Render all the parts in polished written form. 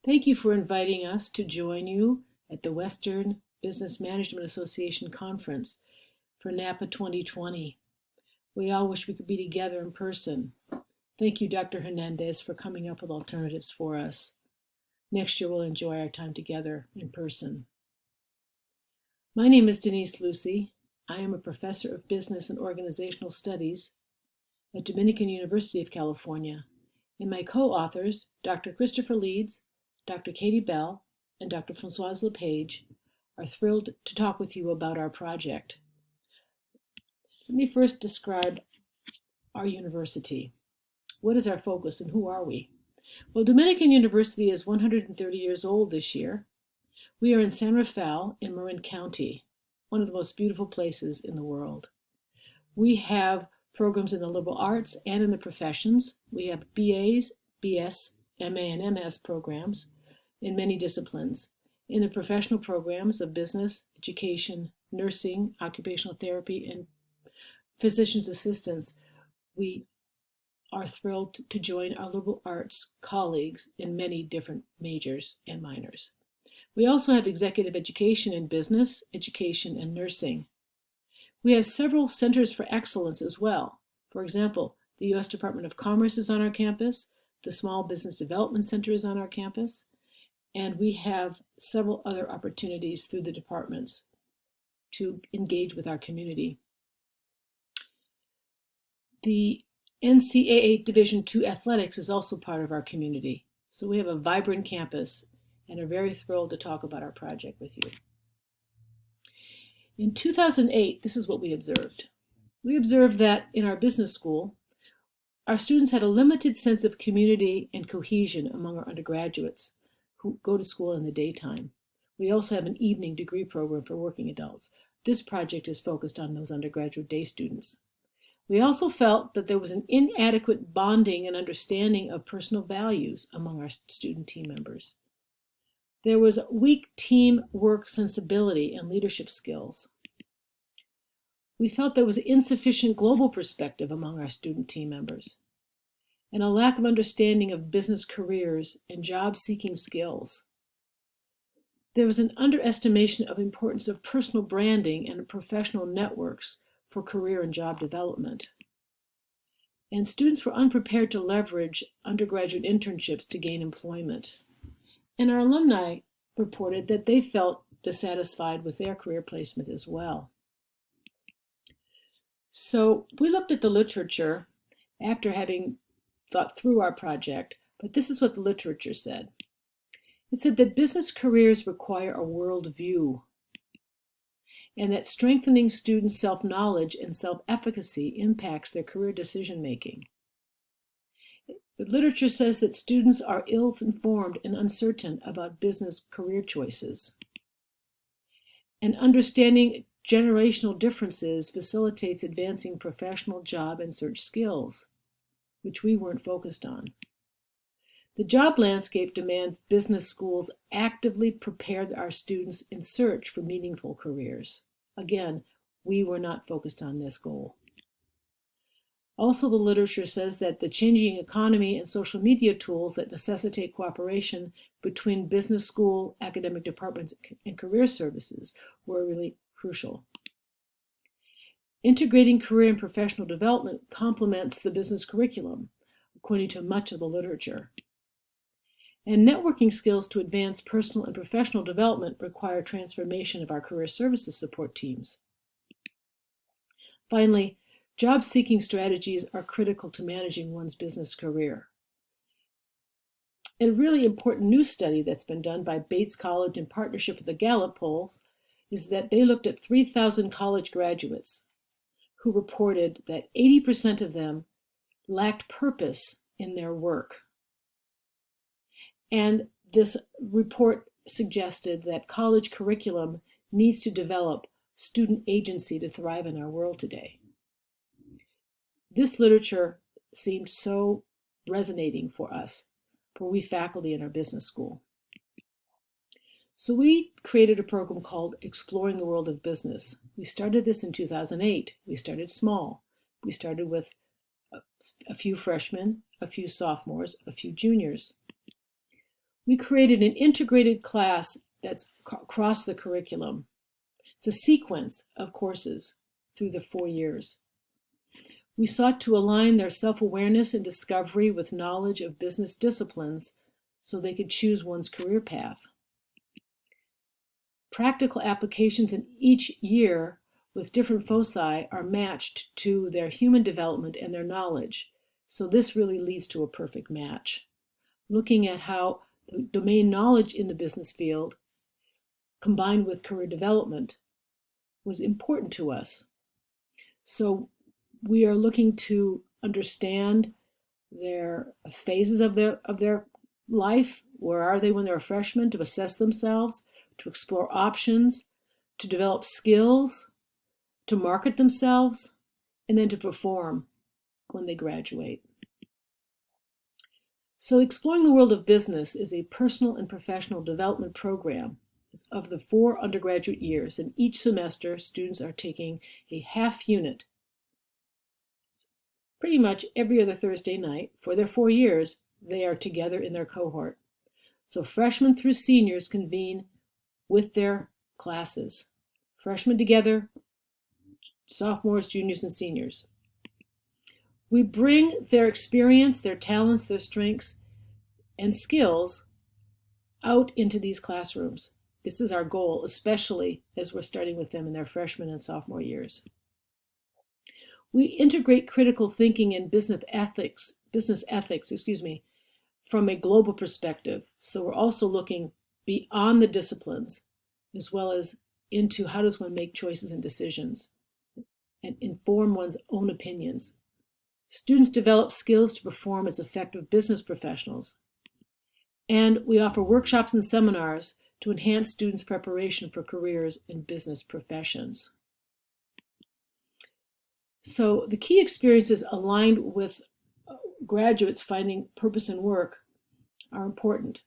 Thank you for inviting us to join you at the Western Business Management Association Conference for Napa 2020. We all wish we could be together in person. Thank you, Dr. Hernandez, for coming up with alternatives for us. Next year, we'll enjoy our time together in person. My name is Denise Lucy. I am a professor of business and organizational studies at Dominican University of California, and my co-authors, Dr. Christopher Leeds, Dr. Katie Bell, and Dr. Françoise Lepage, are thrilled to talk with you about our project. Let me first describe our university. What is our focus and who are we? Well, Dominican University is 130 years old this year. We are in San Rafael in Marin County, one of the most beautiful places in the world. We have programs in the liberal arts and in the professions. We have BAs, BS, MA, and MS programs in many disciplines. In the professional programs of business, education, nursing, occupational therapy, and physician's assistants, we are thrilled to join our liberal arts colleagues in many different majors and minors. We also have executive education in business, education, and nursing. We have several centers for excellence as well. For example, the U.S. Department of Commerce is on our campus, the Small Business Development Center is on our campus, and we have several other opportunities through the departments to engage with our community. The NCAA Division II Athletics is also part of our community. So we have a vibrant campus and are very thrilled to talk about our project with you. In 2008, this is what we observed. We observed that in our business school, our students had a limited sense of community and cohesion among our undergraduates who go to school in the daytime. We also have an evening degree program for working adults. This project is focused on those undergraduate day students. We also felt that there was an inadequate bonding and understanding of personal values among our student team members. There was weak teamwork sensibility and leadership skills. We felt there was insufficient global perspective among our student team members, and a lack of understanding of business careers and job-seeking skills. There was an underestimation of importance of personal branding and professional networks for career and job development. And students were unprepared to leverage undergraduate internships to gain employment. And our alumni reported that they felt dissatisfied with their career placement as well. So we looked at the literature after having thought through our project, but this is what the literature said. It said that business careers require a worldview, and that strengthening students' self-knowledge and self-efficacy impacts their career decision-making. The literature says that students are ill-informed and uncertain about business career choices. And understanding generational differences facilitates advancing professional job and search skills, which we weren't focused on. The job landscape demands business schools actively prepare our students in search for meaningful careers. Again, we were not focused on this goal. Also, the literature says that the changing economy and social media tools that necessitate cooperation between business school, academic departments, and career services were really crucial. Integrating career and professional development complements the business curriculum, according to much of the literature. And networking skills to advance personal and professional development require transformation of our career services support teams. Finally, job-seeking strategies are critical to managing one's business career. A really important new study that's been done by Bates College in partnership with the Gallup polls is that they looked at 3,000 college graduates who reported that 80% of them lacked purpose in their work. And this report suggested that college curriculum needs to develop student agency to thrive in our world today. This literature seemed so resonating for us, for we faculty in our business school. So we created a program called Exploring the World of Business. We started this in 2008. We started small. We started with a few freshmen, a few sophomores, a few juniors. We created an integrated class that's across the curriculum. It's a sequence of courses through the 4 years. We sought to align their self-awareness and discovery with knowledge of business disciplines so they could choose one's career path. Practical applications in each year with different foci are matched to their human development and their knowledge. So this really leads to a perfect match. Looking at how the domain knowledge in the business field combined with career development was important to us. So we are looking to understand their phases of their life. Where are they when they're a freshman? To assess themselves, to explore options, to develop skills, to market themselves, and then to perform when they graduate. So Exploring the World of Business is a personal and professional development program of the 4 undergraduate years, and each semester students are taking a half unit pretty much every other Thursday night. For their 4 years, they are together in their cohort. So freshmen through seniors convene with their classes. Freshmen together, sophomores, juniors, and seniors. We bring their experience, their talents, their strengths, and skills out into these classrooms. This is our goal, especially as we're starting with them in their freshman and sophomore years. We integrate critical thinking and business ethics, from a global perspective. So we're also looking beyond the disciplines, as well as into how does one make choices and decisions and inform one's own opinions. Students develop skills to perform as effective business professionals. And we offer workshops and seminars to enhance students' preparation for careers in business professions. So the key experiences aligned with graduates finding purpose in work are important.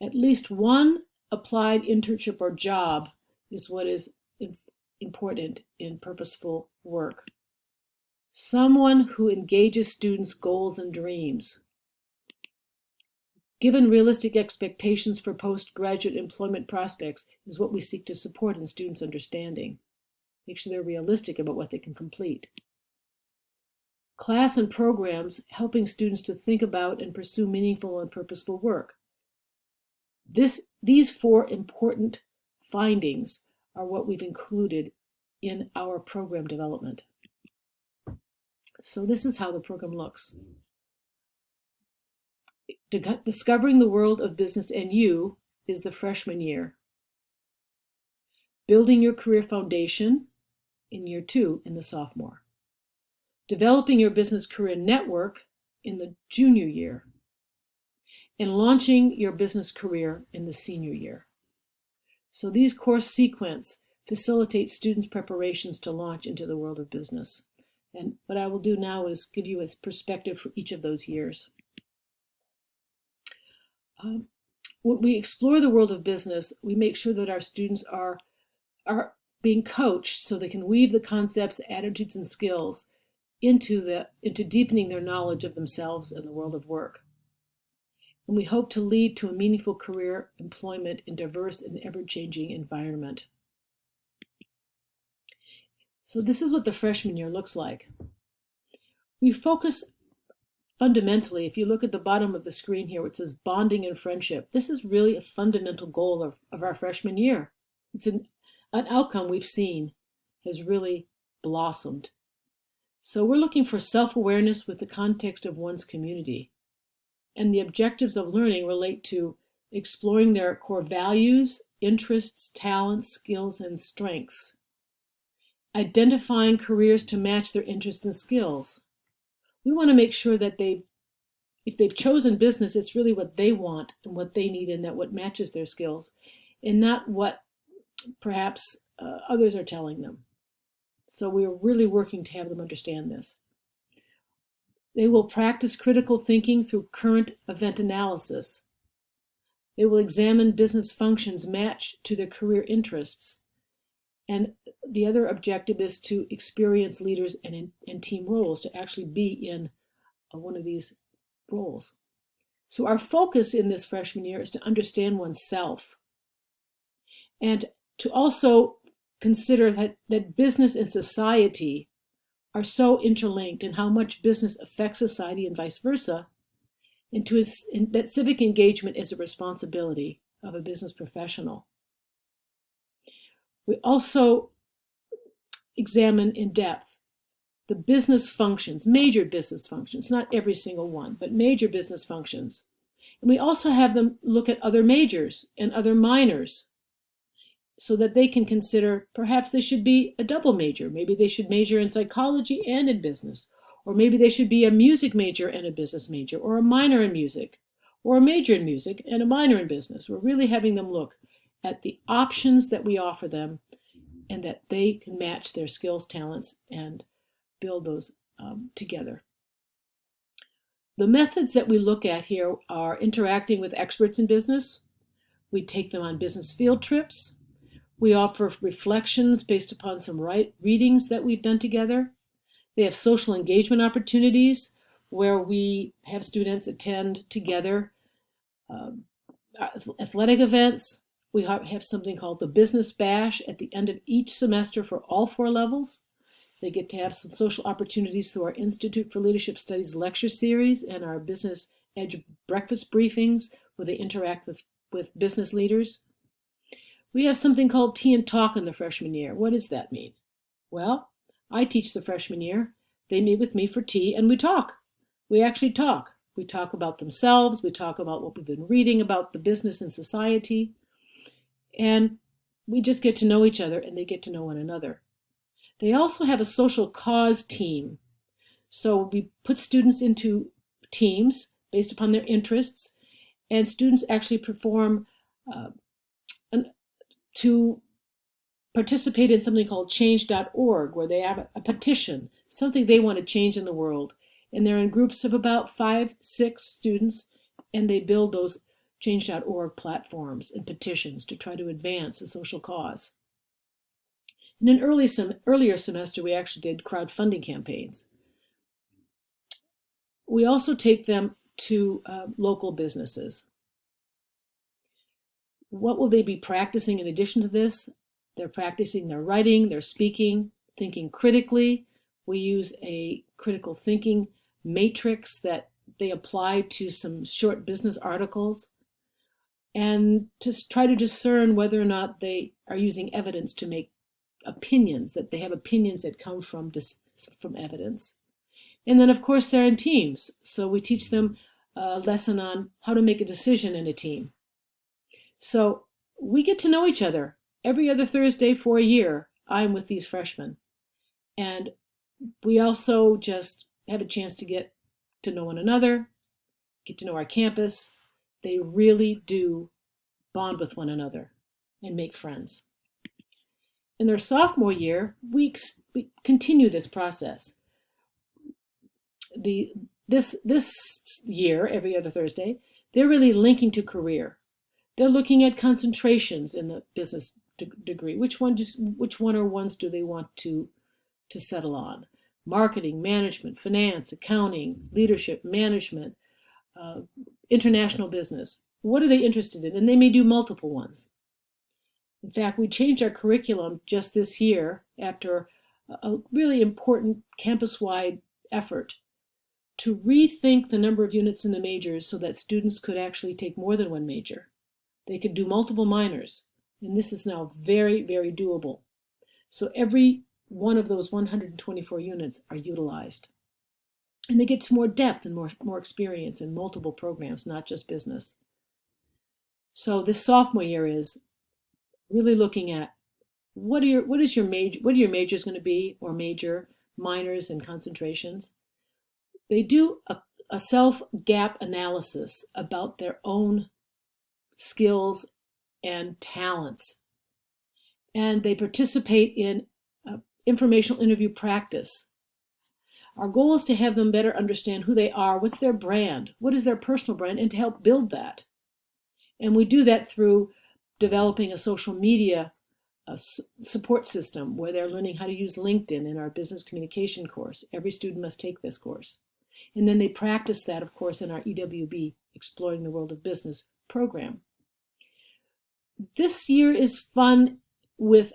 At least one applied internship or job is what is important in purposeful work. Someone who engages students' goals and dreams. Given realistic expectations for postgraduate employment prospects is what we seek to support in students' understanding. Make sure they're realistic about what they can complete. Class and programs helping students to think about and pursue meaningful and purposeful work. These 4 important findings are what we've included in our program development. So this is how the program looks. Discovering the World of Business and You is the freshman year. Building Your Career Foundation in year 2 in the sophomore. Developing Your Business Career Network in the junior year. And Launching Your Business Career in the senior year. So these course sequence facilitate students' preparations to launch into the world of business. And what I will do now is give you a perspective for each of those years. When we explore the world of business, we make sure that our students are being coached so they can weave the concepts, attitudes, and skills into deepening their knowledge of themselves and the world of work. And we hope to lead to a meaningful career employment in diverse and ever-changing environment. So this is what the freshman year looks like. We focus fundamentally, if you look at the bottom of the screen here, it says bonding and friendship. This is really a fundamental goal of our freshman year. It's an outcome we've seen has really blossomed. So we're looking for self-awareness with the context of one's community. And the objectives of learning relate to exploring their core values, interests, talents, skills, and strengths. Identifying careers to match their interests and skills. We want to make sure that if they've chosen business, it's really what they want and what they need and that what matches their skills, and not what perhaps others are telling them. So we're really working to have them understand this. They will practice critical thinking through current event analysis. They will examine business functions matched to their career interests. And the other objective is to experience leaders and team roles, to actually be in one of these roles. So our focus in this freshman year is to understand oneself and to also consider that business and society are so interlinked and how much business affects society and vice versa, and that civic engagement is a responsibility of a business professional. We also examine in depth the business functions, major business functions, not every single one, but major business functions. And we also have them look at other majors and other minors so that they can consider perhaps they should be a double major. Maybe they should major in psychology and in business, or maybe they should be a music major and a business major, or a minor in music, or a major in music and a minor in business. We're really having them look at the options that we offer them and that they can match their skills, talents, and build those together. The methods that we look at here are interacting with experts in business. We take them on business field trips. We offer reflections based upon some readings that we've done together. They have social engagement opportunities where we have students attend together athletic events. We have something called the Business Bash at the end of each semester for all 4 levels. They get to have some social opportunities through our Institute for Leadership Studies lecture series and our Business Edge breakfast briefings where they interact with business leaders. We have something called Tea and Talk in the freshman year. What does that mean? Well, I teach the freshman year. They meet with me for tea and we talk. We actually talk. We talk about themselves. We talk about what we've been reading about the business and society. And we just get to know each other and they get to know one another. They also have a social cause team. So we put students into teams based upon their interests, and students actually perform to participate in something called change.org, where they have a petition, something they want to change in the world. And they're in groups of about 5, 6 students, and they build those change.org platforms and petitions to try to advance a social cause. In an earlier semester, we actually did crowdfunding campaigns. We also take them to local businesses. What will they be practicing in addition to this? They're practicing their writing, their speaking, thinking critically. We use a critical thinking matrix that they apply to some short business articles and to try to discern whether or not they are using evidence to make opinions, that they have opinions that come from evidence. And then, of course, they're in teams. So we teach them a lesson on how to make a decision in a team. So we get to know each other. Every other Thursday for a year, I'm with these freshmen. And we also just have a chance to get to know one another, get to know our campus. They really do bond with one another and make friends. In their sophomore year, we continue this process. This year, every other Thursday, they're really linking to career. They're looking at concentrations in the business degree. Which one or ones do they want to settle on? Marketing, management, finance, accounting, leadership, management, international business. What are they interested in? And they may do multiple ones. In fact, we changed our curriculum just this year after a really important campus-wide effort to rethink the number of units in the majors so that students could actually take more than one major. They could do multiple minors, and this is now very, very doable. So every one of those 124 units are utilized. And they get to more depth and more experience in multiple programs, not just business. So this sophomore year is really looking at what are your majors going to be, or major, minors, and concentrations. They do a self-gap analysis about their own skills and talents. And they participate in informational interview practice. Our goal is to have them better understand who they are, what's their brand, what is their personal brand, and to help build that. And we do that through developing a social media support system where they're learning how to use LinkedIn in our business communication course. Every student must take this course. And then they practice that, of course, in our EWB Exploring the World of Business program. This year is fun with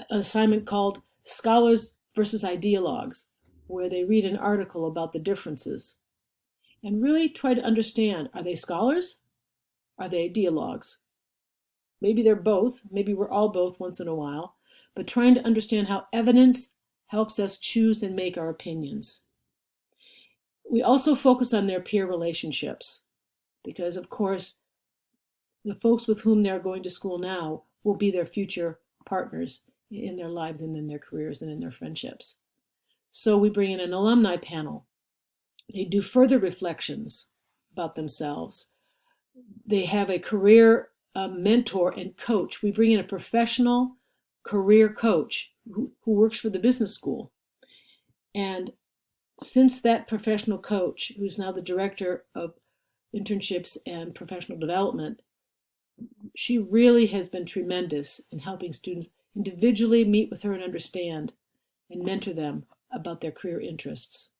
an assignment called Scholars versus Ideologues, where they read an article about the differences and really try to understand, are they scholars? Are they ideologues? Maybe they're both, maybe we're all both once in a while, but trying to understand how evidence helps us choose and make our opinions. We also focus on their peer relationships because, of course, the folks with whom they're going to school now will be their future partners in their lives and in their careers and in their friendships. So we bring in an alumni panel. They do further reflections about themselves. They have a career mentor and coach. We bring in a professional career coach who works for the business school. And since that professional coach, who's now the director of internships and professional development, she really has been tremendous in helping students individually meet with her and understand and mentor them about their career interests.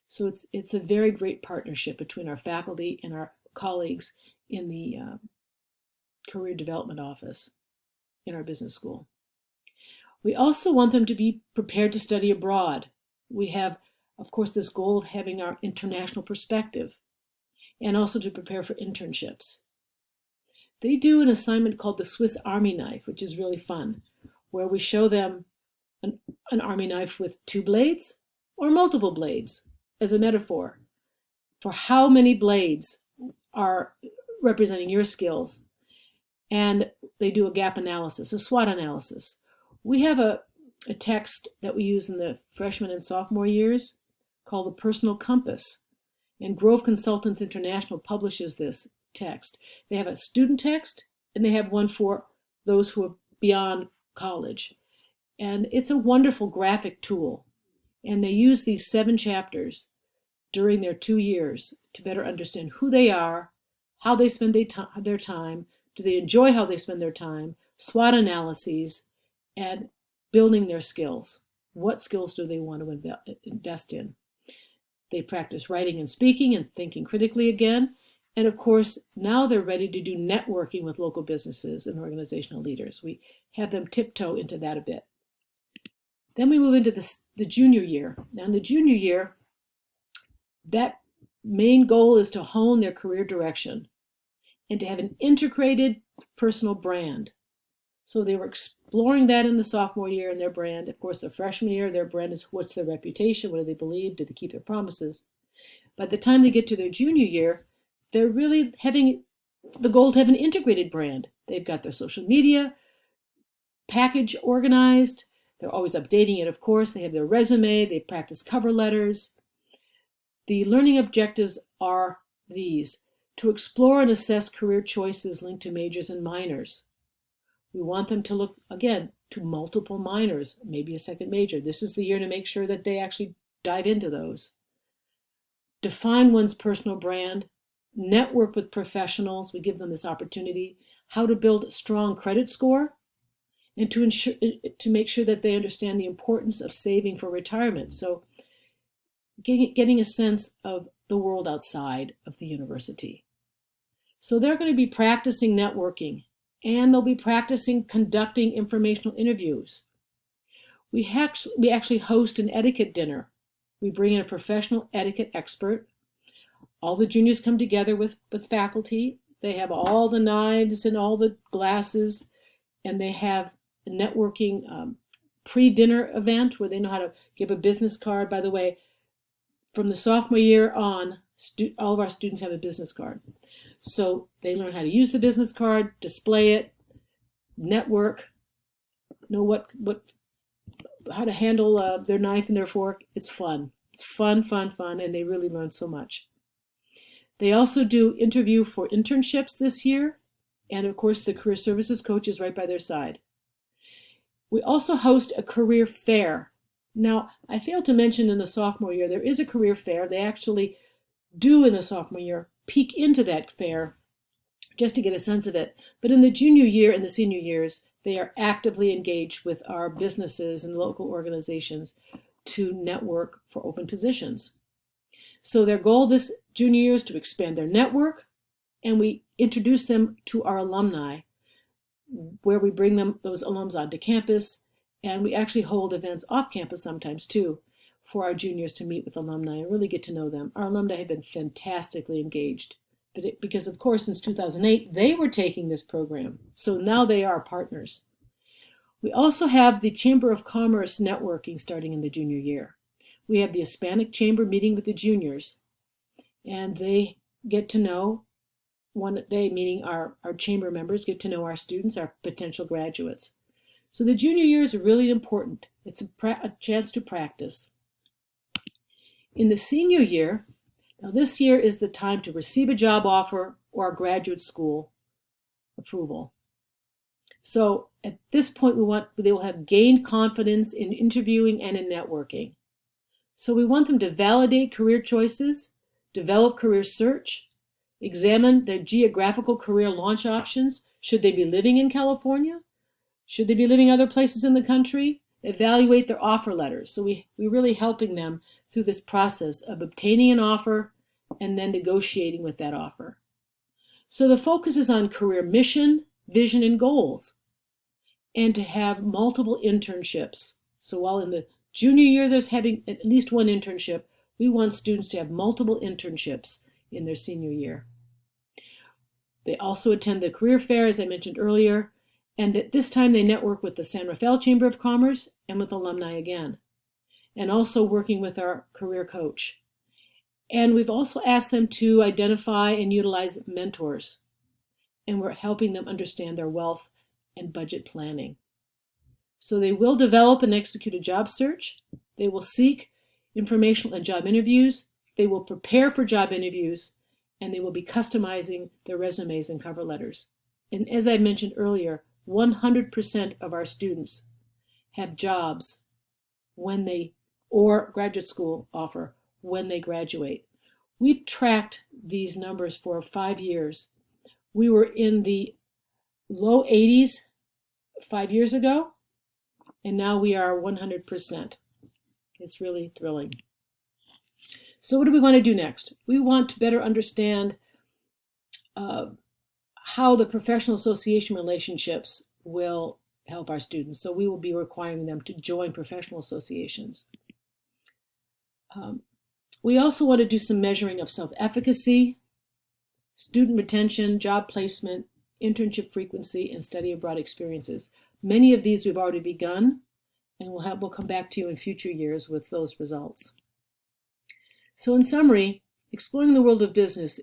So it's a very great partnership between our faculty and our colleagues in the career development office in our business school. We also want them to be prepared to study abroad. We have, of course, this goal of having our international perspective and also to prepare for internships. They do an assignment called the Swiss Army knife, which is really fun, where we show them an army knife with 2 blades or multiple blades as a metaphor for how many blades are representing your skills. And they do a gap analysis, a SWOT analysis. We have a text that we use in the freshman and sophomore years called the Personal Compass. And Grove Consultants International publishes this text. They have a student text and they have one for those who are beyond college. And it's a wonderful graphic tool. And they use these 7 chapters during their 2 years to better understand who they are, how they spend their time, do they enjoy how they spend their time, SWOT analyses, and building their skills. What skills do they want to invest in? They practice writing and speaking and thinking critically again. And of course, now they're ready to do networking with local businesses and organizational leaders. We have them tiptoe into that a bit. Then we move into the junior year. Now in the junior year, that main goal is to hone their career direction and to have an integrated personal brand. So they were exploring that in the sophomore year in their brand. Of course, the freshman year, their brand is what's their reputation, what do they believe, do they keep their promises? By the time they get to their junior year, they're really having the goal to have an integrated brand. They've got their social media package organized. They're always updating it, of course. They have their resume. They practice cover letters. The learning objectives are these: to explore and assess career choices linked to majors and minors. We want them to look, again, to multiple minors, maybe a second major. This is the year to make sure that they actually dive into those. Define one's personal brand. Network with professionals. We give them this opportunity. How to build a strong credit score. And to make sure that they understand the importance of saving for retirement. So getting a sense of the world outside of the university. So they're going to be practicing networking, and they'll be practicing conducting informational interviews. We actually host an etiquette dinner. We bring in a professional etiquette expert. All the juniors come together with faculty. They have all the knives and all the glasses, and they have a networking pre-dinner event where they know how to give a business card. By the way, from the sophomore year on, all of our students have a business card. So they learn how to use the business card, display it, network, know how to handle their knife and their fork. It's fun. It's fun, and they really learn so much. They also do interview for internships this year, and of course the career services coach is right by their side. We also host a career fair. Now, I failed to mention in the sophomore year, there is a career fair. They actually do in the sophomore year peek into that fair just to get a sense of it. But in the junior year and the senior years, they are actively engaged with our businesses and local organizations to network for open positions. So their goal this junior year is to expand their network, and we introduce them to our alumni, where we bring them, those alums onto campus, and we actually hold events off campus sometimes too for our juniors to meet with alumni and really get to know them. Our alumni have been fantastically engaged because, of course, since 2008, they were taking this program. So now they are partners. We also have the Chamber of Commerce networking starting in the junior year. We have the Hispanic Chamber meeting with the juniors, and they get to know, one day meeting our chamber members, get to know our students, our potential graduates. So the junior year is really important. It's a chance to practice. In the senior year, now this year is the time to receive a job offer or a graduate school approval. So at this point, they will have gained confidence in interviewing and in networking. So we want them to validate career choices, develop career search, examine the geographical career launch options. Should they be living in California? Should they be living other places in the country? Evaluate their offer letters. So we're really helping them through this process of obtaining an offer and then negotiating with that offer. So the focus is on career mission, vision, and goals, and to have multiple internships. So while in the junior year there's having at least one internship, we want students to have multiple internships in their senior year. They also attend the career fair, as I mentioned earlier, and at this time they network with the San Rafael Chamber of Commerce and with alumni again, and also working with our career coach. And we've also asked them to identify and utilize mentors, and we're helping them understand their wealth and budget planning. So they will develop and execute a job search. They will seek informational and job interviews. They will prepare for job interviews, and they will be customizing their resumes and cover letters. And as I mentioned earlier, 100% of our students have jobs or graduate school offer when they graduate. We've tracked these numbers for 5 years. We were in the low 80s 5 years ago, and now we are 100%. It's really thrilling. So what do we want to do next? We want to better understand how the professional association relationships will help our students. So we will be requiring them to join professional associations. We also want to do some measuring of self-efficacy, student retention, job placement, internship frequency, and study abroad experiences. Many of these we've already begun, and we'll come back to you in future years with those results. So in summary, exploring the world of business,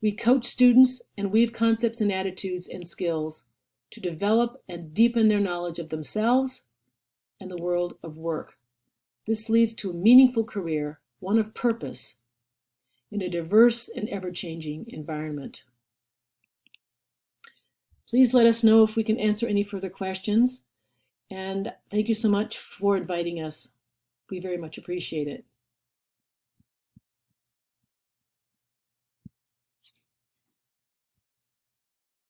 we coach students and weave concepts and attitudes and skills to develop and deepen their knowledge of themselves and the world of work. This leads to a meaningful career, one of purpose, in a diverse and ever-changing environment. Please let us know if we can answer any further questions. And thank you so much for inviting us. We very much appreciate it.